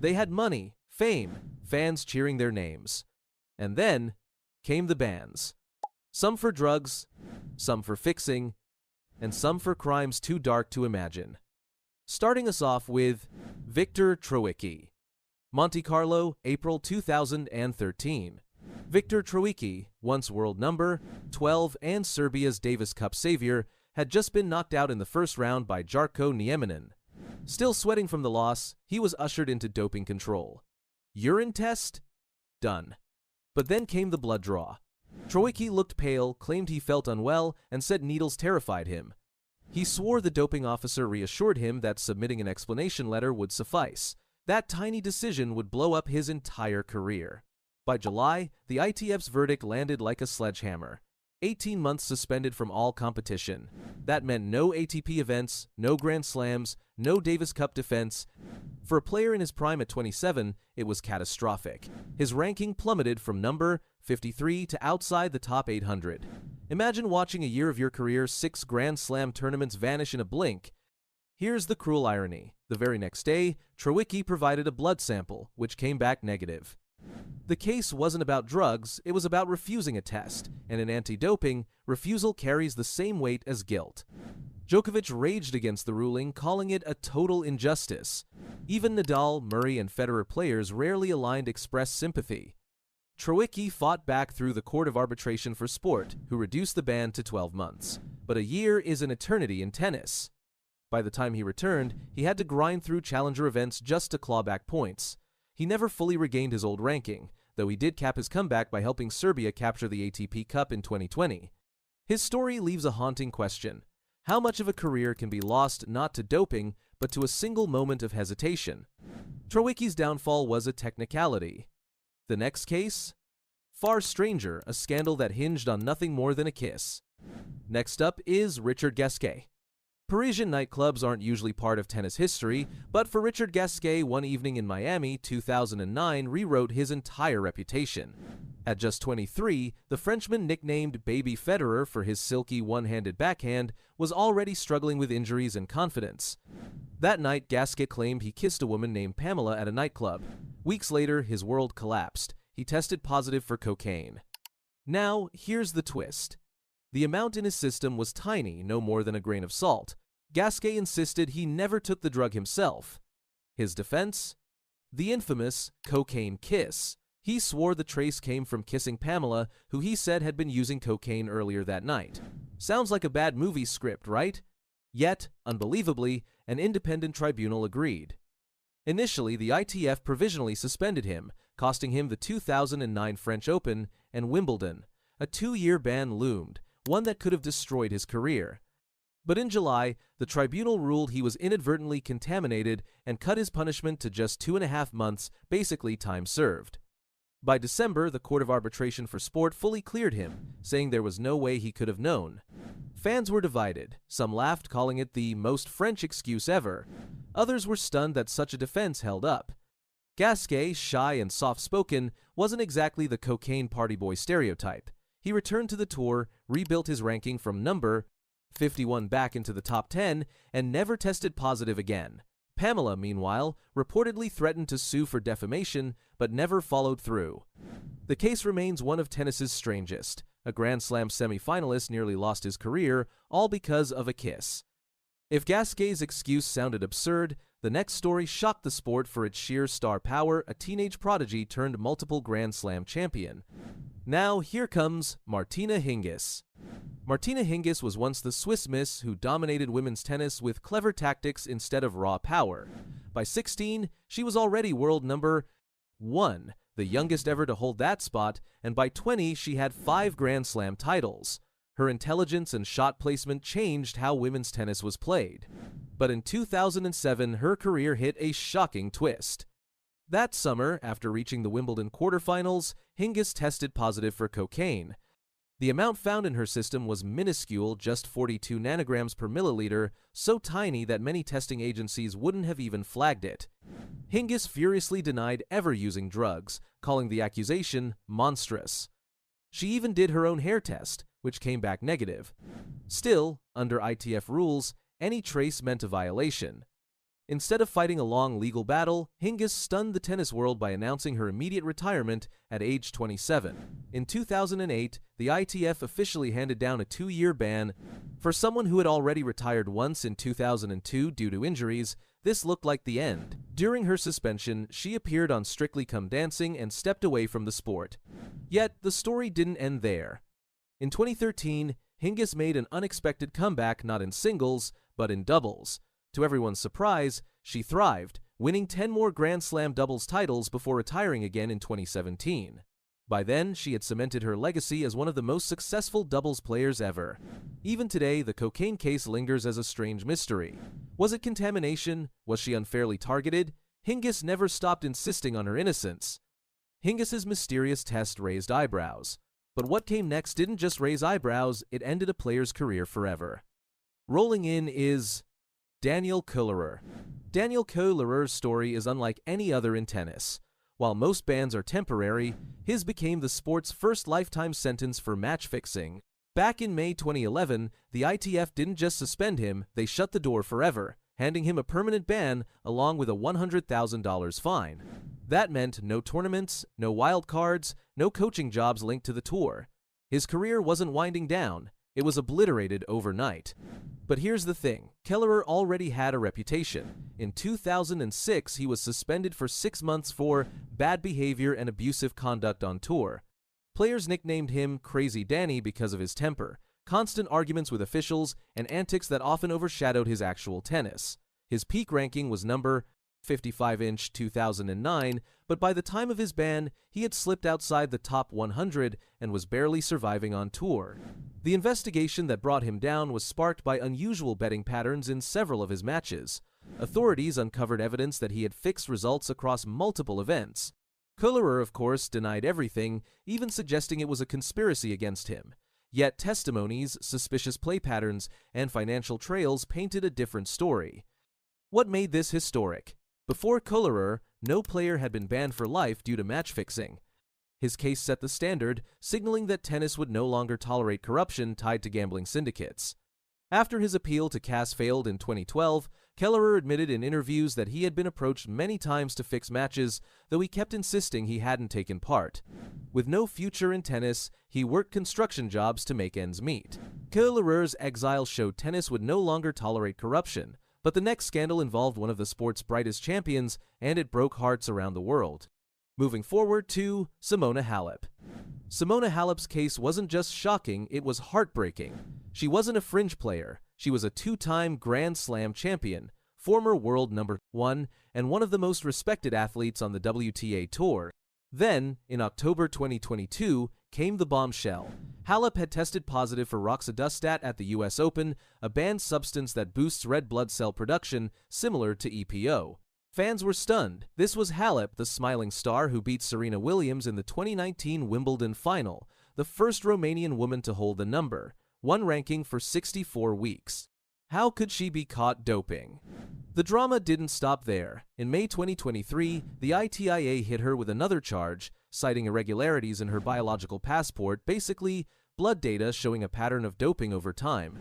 They had money, fame, fans cheering their names. And then came the bans. Some for drugs, some for fixing, and some for crimes too dark to imagine. Starting us off with Viktor Troicki. Monte Carlo, April 2013. Viktor Troicki, once world number 12 and Serbia's Davis Cup savior, had just been knocked out in the first round by Jarko Nieminen. Still sweating from the loss, he was ushered into doping control. Urine test? Done. But then came the blood draw. Troicki looked pale, claimed he felt unwell, and said needles terrified him. He swore the doping officer reassured him that submitting an explanation letter would suffice. That tiny decision would blow up his entire career. By July, the ITF's verdict landed like a sledgehammer. 18 months suspended from all competition. That meant no ATP events, no Grand Slams, no Davis Cup defense. For a player in his prime at 27, it was catastrophic. His ranking plummeted from number 53 to outside the top 800. Imagine watching a year of your career's 6 Grand Slam tournaments vanish in a blink. Here's the cruel irony. The very next day, Troicki provided a blood sample, which came back negative. The case wasn't about drugs, it was about refusing a test, and in anti-doping, refusal carries the same weight as guilt. Djokovic raged against the ruling, calling it a total injustice. Even Nadal, Murray, and Federer players rarely aligned expressed sympathy. Troicki fought back through the Court of Arbitration for Sport, who reduced the ban to 12 months. But a year is an eternity in tennis. By the time he returned, he had to grind through challenger events just to claw back points. He never fully regained his old ranking, though he did cap his comeback by helping Serbia capture the ATP Cup in 2020. His story leaves a haunting question. How much of a career can be lost not to doping, but to a single moment of hesitation? Troicki's downfall was a technicality. The next case? Far stranger, a scandal that hinged on nothing more than a kiss. Next up is Richard Gasquet. Parisian nightclubs aren't usually part of tennis history, but for Richard Gasquet, one evening in Miami, 2009 rewrote his entire reputation. At just 23, the Frenchman, nicknamed Baby Federer for his silky one-handed backhand, was already struggling with injuries and confidence. That night, Gasquet claimed he kissed a woman named Pamela at a nightclub. Weeks later, his world collapsed. He tested positive for cocaine. Now, here's the twist. The amount in his system was tiny, no more than a grain of salt. Gasquet insisted he never took the drug himself. His defense? The infamous cocaine kiss. He swore the trace came from kissing Pamela, who he said had been using cocaine earlier that night. Sounds like a bad movie script, right? Yet, unbelievably, an independent tribunal agreed. Initially, the ITF provisionally suspended him, costing him the 2009 French Open and Wimbledon. A 2-year ban loomed, one that could have destroyed his career. But in July, the tribunal ruled he was inadvertently contaminated and cut his punishment to just 2.5 months, basically time served. By December, the Court of Arbitration for Sport fully cleared him, saying there was no way he could have known. Fans were divided. Some laughed, calling it the most French excuse ever. Others were stunned that such a defense held up. Gasquet, shy and soft-spoken, wasn't exactly the cocaine party boy stereotype. He returned to the tour, rebuilt his ranking from number 51 back into the top 10, and never tested positive again. Pamela, meanwhile, reportedly threatened to sue for defamation, but never followed through. The case remains one of tennis's strangest. A Grand Slam semifinalist nearly lost his career, all because of a kiss. If Gasquet's excuse sounded absurd, the next story shocked the sport for its sheer star power, a teenage prodigy turned multiple Grand Slam champion. Now, here comes Martina Hingis. Martina Hingis was once the Swiss Miss who dominated women's tennis with clever tactics instead of raw power. By 16, she was already world number 1, the youngest ever to hold that spot, and by 20, she had 5 Grand Slam titles. Her intelligence and shot placement changed how women's tennis was played. But in 2007, her career hit a shocking twist. That summer, after reaching the Wimbledon quarterfinals, Hingis tested positive for cocaine. The amount found in her system was minuscule, just 42 nanograms per milliliter, so tiny that many testing agencies wouldn't have even flagged it. Hingis furiously denied ever using drugs, calling the accusation monstrous. She even did her own hair test, which came back negative. Still, under ITF rules, any trace meant a violation. Instead of fighting a long legal battle, Hingis stunned the tennis world by announcing her immediate retirement at age 27. In 2008, the ITF officially handed down a 2-year ban. For someone who had already retired once in 2002 due to injuries, this looked like the end. During her suspension, she appeared on Strictly Come Dancing and stepped away from the sport. Yet, the story didn't end there. In 2013, Hingis made an unexpected comeback not in singles, but in doubles. To everyone's surprise, she thrived, winning 10 more Grand Slam doubles titles before retiring again in 2017. By then, she had cemented her legacy as one of the most successful doubles players ever. Even today, the cocaine case lingers as a strange mystery. Was it contamination? Was she unfairly targeted? Hingis never stopped insisting on her innocence. Hingis's mysterious test raised eyebrows. But what came next didn't just raise eyebrows, it ended a player's career forever. Rolling in is Daniel Kohlerer. Daniel Kohlerer's story is unlike any other in tennis. While most bans are temporary, his became the sport's first lifetime sentence for match fixing. Back in May 2011, the ITF didn't just suspend him, they shut the door forever, handing him a permanent ban along with a $100,000 fine. That meant no tournaments, no wild cards, no coaching jobs linked to the tour. His career wasn't winding down, it was obliterated overnight. But here's the thing, Kohlerer already had a reputation. In 2006, he was suspended for 6 months for bad behavior and abusive conduct on tour. Players nicknamed him Crazy Danny because of his temper, constant arguments with officials, and antics that often overshadowed his actual tennis. His peak ranking was number 55 in 2009, but by the time of his ban, he had slipped outside the top 100 and was barely surviving on tour. The investigation that brought him down was sparked by unusual betting patterns in several of his matches. Authorities uncovered evidence that he had fixed results across multiple events. Kohlerer, of course, denied everything, even suggesting it was a conspiracy against him. Yet testimonies, suspicious play patterns, and financial trails painted a different story. What made this historic? Before Kohlerer, no player had been banned for life due to match fixing. His case set the standard, signaling that tennis would no longer tolerate corruption tied to gambling syndicates. After his appeal to CAS failed in 2012, Kohlerer admitted in interviews that he had been approached many times to fix matches, though he kept insisting he hadn't taken part. With no future in tennis, he worked construction jobs to make ends meet. Kohlerer's exile showed tennis would no longer tolerate corruption, but the next scandal involved one of the sport's brightest champions, and it broke hearts around the world. Moving forward to Simona Halep. Simona Halep's case wasn't just shocking, it was heartbreaking. She wasn't a fringe player. She was a 2-time Grand Slam champion, former world number 1, and one of the most respected athletes on the WTA Tour. Then, in October 2022, came the bombshell. Halep had tested positive for roxadustat at the US Open, a banned substance that boosts red blood cell production, similar to EPO. Fans were stunned. This was Halep, the smiling star who beat Serena Williams in the 2019 Wimbledon final, the first Romanian woman to hold the number, one ranking for 64 weeks. How could she be caught doping? The drama didn't stop there. In May 2023, the ITIA hit her with another charge, citing irregularities in her biological passport, basically blood data showing a pattern of doping over time.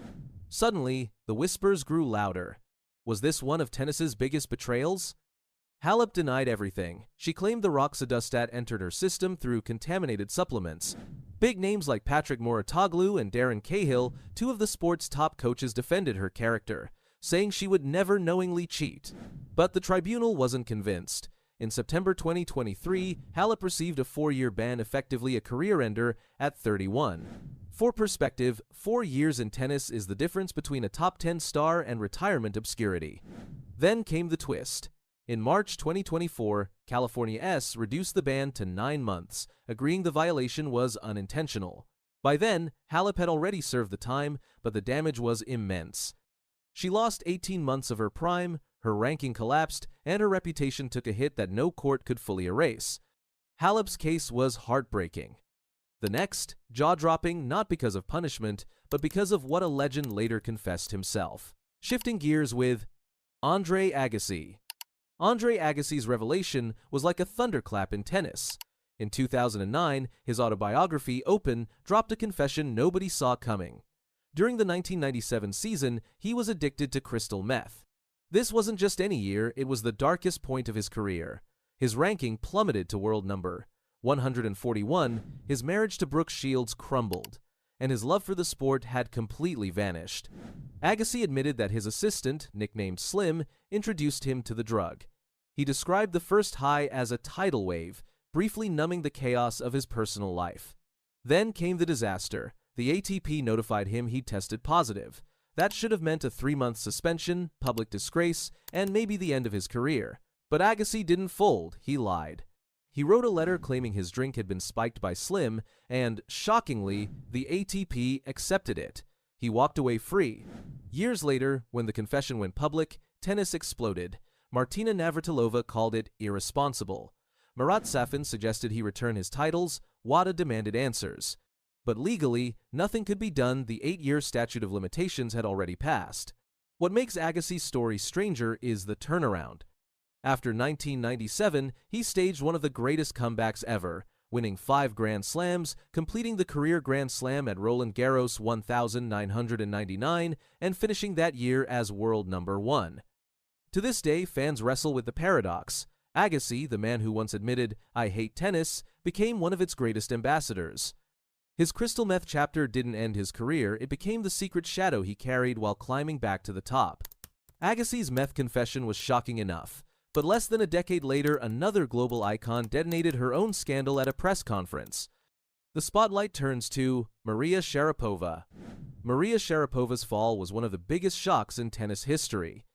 Suddenly, the whispers grew louder. Was this one of tennis's biggest betrayals? Halep denied everything. She claimed the roxadustat entered her system through contaminated supplements. Big names like Patrick Mouratoglou and Darren Cahill, two of the sport's top coaches, defended her character, saying she would never knowingly cheat. But the tribunal wasn't convinced. In September 2023, Halep received a 4-year ban, effectively a career ender, at 31. For perspective, 4 years in tennis is the difference between a top 10 star and retirement obscurity. Then came the twist. In March 2024, California S reduced the ban to 9 months, agreeing the violation was unintentional. By then, Halep had already served the time, but the damage was immense. She lost 18 months of her prime, her ranking collapsed, and her reputation took a hit that no court could fully erase. Halep's case was heartbreaking. The next, jaw-dropping not because of punishment, but because of what a legend later confessed himself. Shifting gears with Andre Agassi. Andre Agassi's revelation was like a thunderclap in tennis. In 2009, his autobiography, Open, dropped a confession nobody saw coming. During the 1997 season, he was addicted to crystal meth. This wasn't just any year, it was the darkest point of his career. His ranking plummeted to world number 141, his marriage to Brooke Shields crumbled, and his love for the sport had completely vanished. Agassi admitted that his assistant, nicknamed Slim, introduced him to the drug. He described the first high as a tidal wave, briefly numbing the chaos of his personal life. Then came the disaster. The ATP notified him he'd tested positive. That should have meant a 3-month suspension, public disgrace, and maybe the end of his career. But Agassi didn't fold, he lied. He wrote a letter claiming his drink had been spiked by Slim, and, shockingly, the ATP accepted it. He walked away free. Years later, when the confession went public, tennis exploded. Martina Navratilova called it irresponsible. Marat Safin suggested he return his titles. WADA demanded answers. But legally, nothing could be done. The 8-year statute of limitations had already passed. What makes Agassi's story stranger is the turnaround. After 1997, he staged one of the greatest comebacks ever, winning 5 Grand Slams, completing the career Grand Slam at Roland Garros 1999, and finishing that year as world number 1. To this day, fans wrestle with the paradox. Agassi, the man who once admitted, "I hate tennis," became one of its greatest ambassadors. His crystal meth chapter didn't end his career, it became the secret shadow he carried while climbing back to the top. Agassi's meth confession was shocking enough, but less than a decade later, another global icon detonated her own scandal at a press conference. The spotlight turns to Maria Sharapova. Maria Sharapova's fall was one of the biggest shocks in tennis history.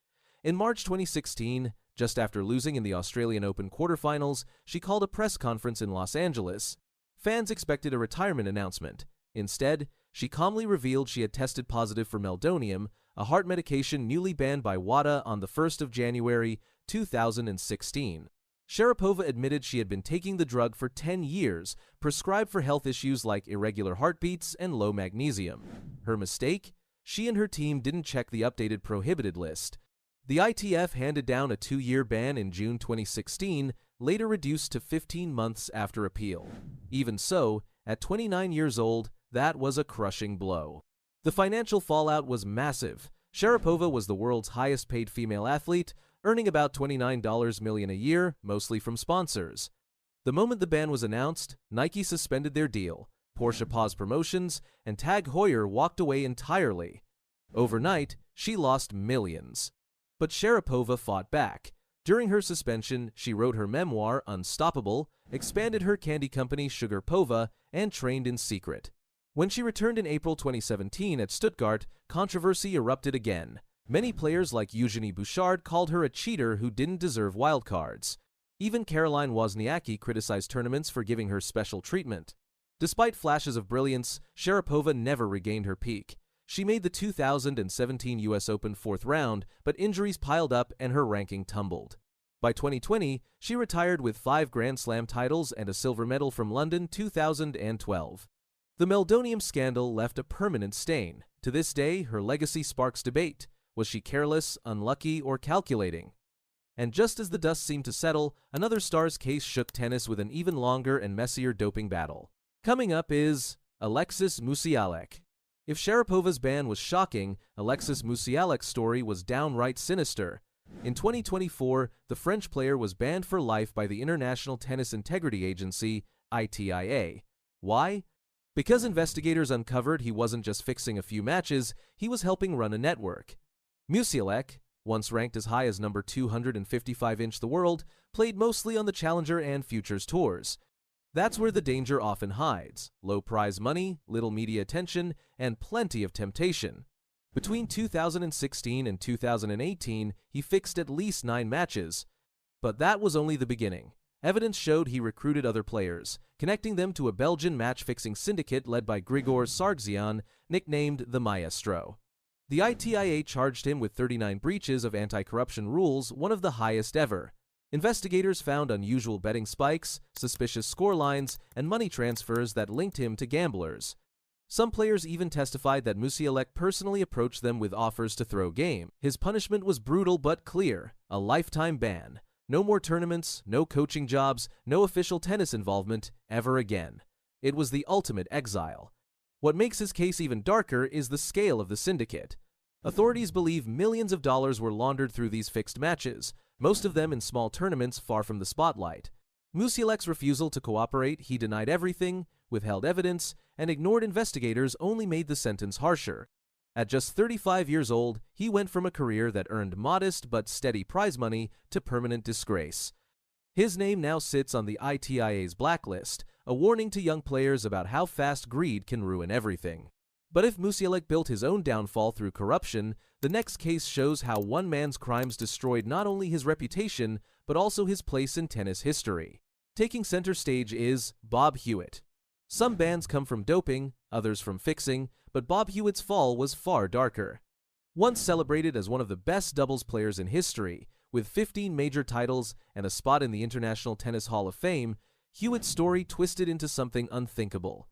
In March 2016, just after losing in the Australian Open quarterfinals, she called a press conference in Los Angeles. Fans expected a retirement announcement. Instead, she calmly revealed she had tested positive for meldonium, a heart medication newly banned by WADA on the 1st of January 2016. Sharapova admitted she had been taking the drug for 10 years, prescribed for health issues like irregular heartbeats and low magnesium. Her mistake? She and her team didn't check the updated prohibited list. The ITF handed down a 2-year ban in June 2016, later reduced to 15 months after appeal. Even so, at 29 years old, that was a crushing blow. The financial fallout was massive. Sharapova was the world's highest-paid female athlete, earning about $29 million a year, mostly from sponsors. The moment the ban was announced, Nike suspended their deal, Porsche paused promotions, and Tag Heuer walked away entirely. Overnight, she lost millions. But Sharapova fought back. During her suspension, she wrote her memoir, Unstoppable, expanded her candy company Sugarpova, and trained in secret. When she returned in April 2017 at Stuttgart, controversy erupted again. Many players like Eugenie Bouchard called her a cheater who didn't deserve wildcards. Even Caroline Wozniacki criticized tournaments for giving her special treatment. Despite flashes of brilliance, Sharapova never regained her peak. She made the 2017 US Open 4th round, but injuries piled up and her ranking tumbled. By 2020, she retired with 5 Grand Slam titles and a silver medal from London 2012. The meldonium scandal left a permanent stain. To this day, her legacy sparks debate. Was she careless, unlucky, or calculating? And just as the dust seemed to settle, another star's case shook tennis with an even longer and messier doping battle. Coming up is Alexis Musialek. If Sharapova's ban was shocking, Alexis Musialek's story was downright sinister. In 2024, the French player was banned for life by the International Tennis Integrity Agency, ITIA. Why? Because investigators uncovered he wasn't just fixing a few matches, he was helping run a network. Musialek, once ranked as high as number 255 in the world, played mostly on the Challenger and Futures tours. That's where the danger often hides: low prize money, little media attention, and plenty of temptation. Between 2016 and 2018, he fixed at least 9 matches. But that was only the beginning. Evidence showed he recruited other players, connecting them to a Belgian match-fixing syndicate led by Grigor Sargsyan, nicknamed the Maestro. The ITIA charged him with 39 breaches of anti-corruption rules, one of the highest ever. Investigators found unusual betting spikes, suspicious scorelines, and money transfers that linked him to gamblers. Some players even testified that Musialek personally approached them with offers to throw game. His punishment was brutal but clear: a lifetime ban. No more tournaments, no coaching jobs, no official tennis involvement ever again. It was the ultimate exile. What makes his case even darker is the scale of the syndicate. Authorities believe millions of dollars were laundered through these fixed matches, most of them in small tournaments far from the spotlight. Musialec's refusal to cooperate, he denied everything, withheld evidence, and ignored investigators only made the sentence harsher. At just 35 years old, he went from a career that earned modest but steady prize money to permanent disgrace. His name now sits on the ITIA's blacklist, a warning to young players about how fast greed can ruin everything. But if Musielec built his own downfall through corruption, the next case shows how one man's crimes destroyed not only his reputation, but also his place in tennis history. Taking center stage is Bob Hewitt. Some bans come from doping, others from fixing, but Bob Hewitt's fall was far darker. Once celebrated as one of the best doubles players in history, with 15 major titles and a spot in the International Tennis Hall of Fame, Hewitt's story twisted into something unthinkable.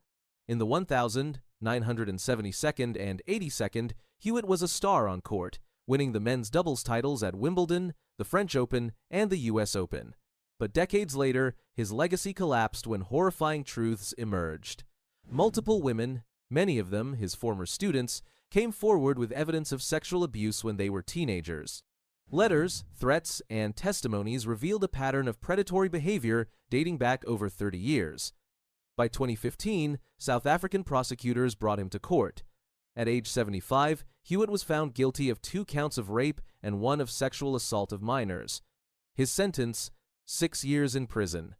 In the 1000, 972nd, and 82nd, Hewitt was a star on court, winning the men's doubles titles at Wimbledon, the French Open, and the US Open. But decades later, his legacy collapsed when horrifying truths emerged. Multiple women, many of them his former students, came forward with evidence of sexual abuse when they were teenagers. Letters, threats, and testimonies revealed a pattern of predatory behavior dating back over 30 years. By 2015, South African prosecutors brought him to court. At age 75, Hewitt was found guilty of 2 counts of rape and 1 of sexual assault of minors. His sentence, 6 years in prison.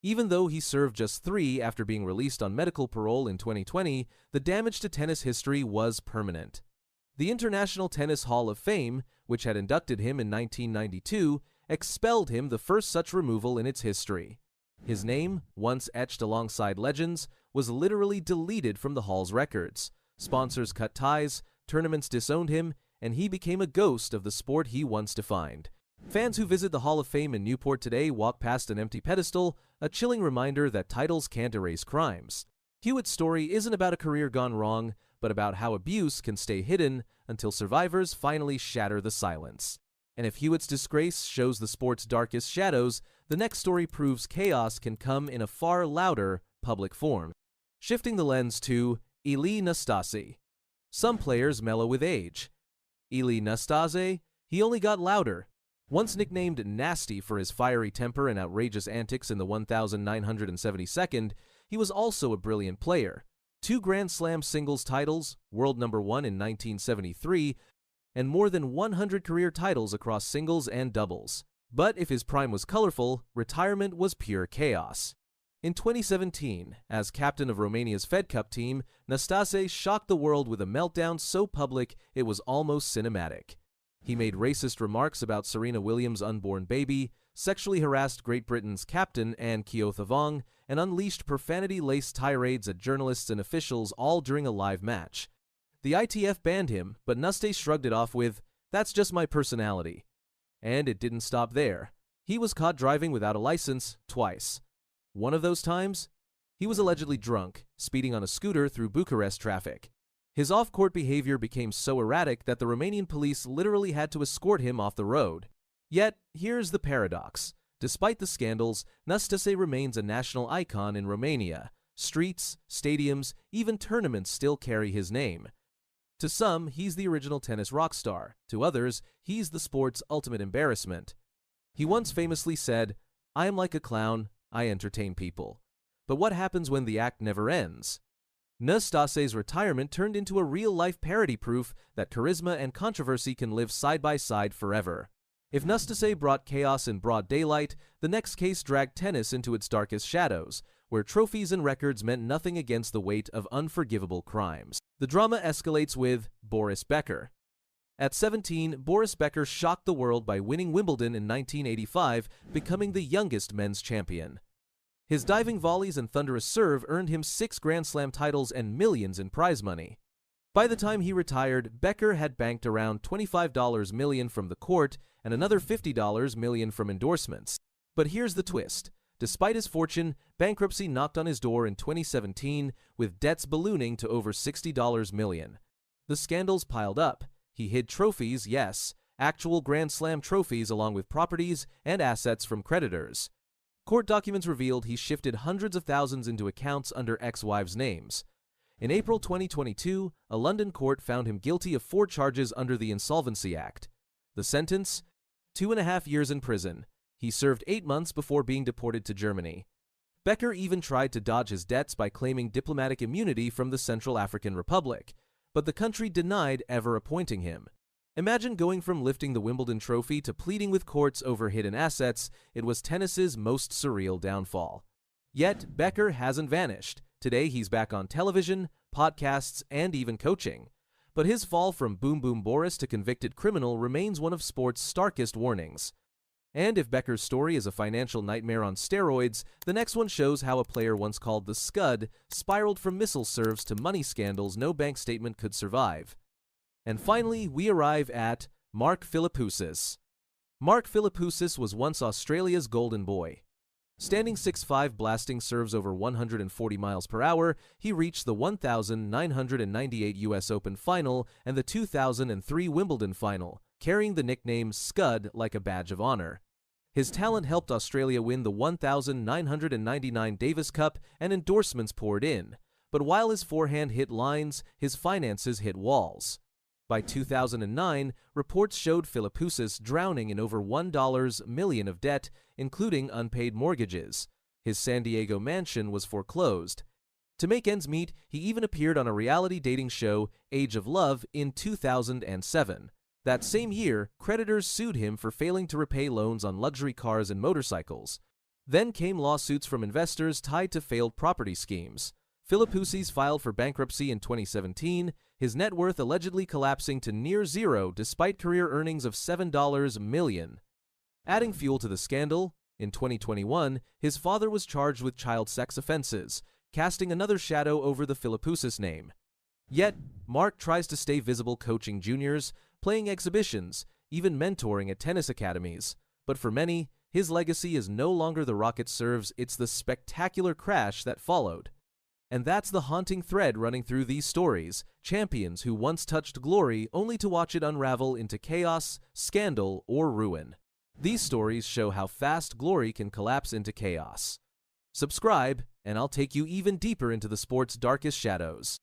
Even though he served just 3 after being released on medical parole in 2020, the damage to tennis history was permanent. The International Tennis Hall of Fame, which had inducted him in 1992, expelled him, the first such removal in its history. His name, once etched alongside legends, was literally deleted from the Hall's records. Sponsors cut ties, tournaments disowned him, and he became a ghost of the sport he once defined. Fans who visit the Hall of Fame in Newport today walk past an empty pedestal, a chilling reminder that titles can't erase crimes. Hewitt's story isn't about a career gone wrong, but about how abuse can stay hidden until survivors finally shatter the silence. And if Hewitt's disgrace shows the sport's darkest shadows, the next story proves chaos can come in a far louder public form. Shifting the lens to Ilie Nastase. Some players mellow with age. Ilie Nastase, he only got louder. Once nicknamed Nasty for his fiery temper and outrageous antics in the 1972nd, he was also a brilliant player. 2 Grand Slam singles titles, world number 1 in 1973, and more than 100 career titles across singles and doubles. But if his prime was colorful, retirement was pure chaos. In 2017, as captain of Romania's Fed Cup team, Nastase shocked the world with a meltdown so public it was almost cinematic. He made racist remarks about Serena Williams' unborn baby, sexually harassed Great Britain's captain Anne Keothavong, and unleashed profanity-laced tirades at journalists and officials, all during a live match. The ITF banned him, but Nastase shrugged it off with, "That's just my personality." And it didn't stop there. He was caught driving without a license twice. One of those times, he was allegedly drunk, speeding on a scooter through Bucharest traffic. His off-court behavior became so erratic that the Romanian police literally had to escort him off the road. Yet, here's the paradox. Despite the scandals, Nastase remains a national icon in Romania. Streets, stadiums, even tournaments still carry his name. To some, he's the original tennis rock star. To others, he's the sport's ultimate embarrassment. He once famously said, "I am like a clown, I entertain people." But what happens when the act never ends? Nastase's retirement turned into a real-life parody proof that charisma and controversy can live side by side forever. If Nastase brought chaos in broad daylight, the next case dragged tennis into its darkest shadows, where trophies and records meant nothing against the weight of unforgivable crimes. The drama escalates with Boris Becker. At 17, Boris Becker shocked the world by winning Wimbledon in 1985, becoming the youngest men's champion. His diving volleys and thunderous serve earned him 6 Grand Slam titles and millions in prize money. By the time he retired, Becker had banked around $25 million from the court and another $50 million from endorsements. But here's the twist. Despite his fortune, bankruptcy knocked on his door in 2017, with debts ballooning to over $60 million. The scandals piled up. He hid trophies, yes, actual Grand Slam trophies along with properties and assets from creditors. Court documents revealed he shifted hundreds of thousands into accounts under ex-wives' names. In April 2022, a London court found him guilty of 4 charges under the Insolvency Act. The sentence? 2.5 years in prison. He served 8 months before being deported to Germany. Becker even tried to dodge his debts by claiming diplomatic immunity from the Central African Republic, but the country denied ever appointing him. Imagine going from lifting the Wimbledon trophy to pleading with courts over hidden assets. It was tennis's most surreal downfall. Yet, Becker hasn't vanished. Today he's back on television, podcasts, and even coaching. But his fall from Boom Boom Boris to convicted criminal remains one of sport's starkest warnings. And if Becker's story is a financial nightmare on steroids, the next one shows how a player once called the Scud spiraled from missile serves to money scandals no bank statement could survive. And finally, we arrive at Mark Philippoussis. Mark Philippoussis was once Australia's golden boy. Standing 6'5", blasting serves over 140 miles per hour, he reached the 1998 US Open final and the 2003 Wimbledon final, carrying the nickname Scud like a badge of honor. His talent helped Australia win the 1999 Davis Cup, and endorsements poured in. But while his forehand hit lines, his finances hit walls. By 2009, reports showed Philippoussis drowning in over $1 million of debt, including unpaid mortgages. His San Diego mansion was foreclosed. To make ends meet, he even appeared on a reality dating show, Age of Love, in 2007. That same year, creditors sued him for failing to repay loans on luxury cars and motorcycles. Then came lawsuits from investors tied to failed property schemes. Philippoussis filed for bankruptcy in 2017, his net worth allegedly collapsing to near zero despite career earnings of $7 million. Adding fuel to the scandal, in 2021, his father was charged with child sex offenses, casting another shadow over the Philippoussis name. Yet, Mark tries to stay visible coaching juniors, playing exhibitions, even mentoring at tennis academies. But for many, his legacy is no longer the rocket serves, it's the spectacular crash that followed. And that's the haunting thread running through these stories, champions who once touched glory only to watch it unravel into chaos, scandal, or ruin. These stories show how fast glory can collapse into chaos. Subscribe, and I'll take you even deeper into the sport's darkest shadows.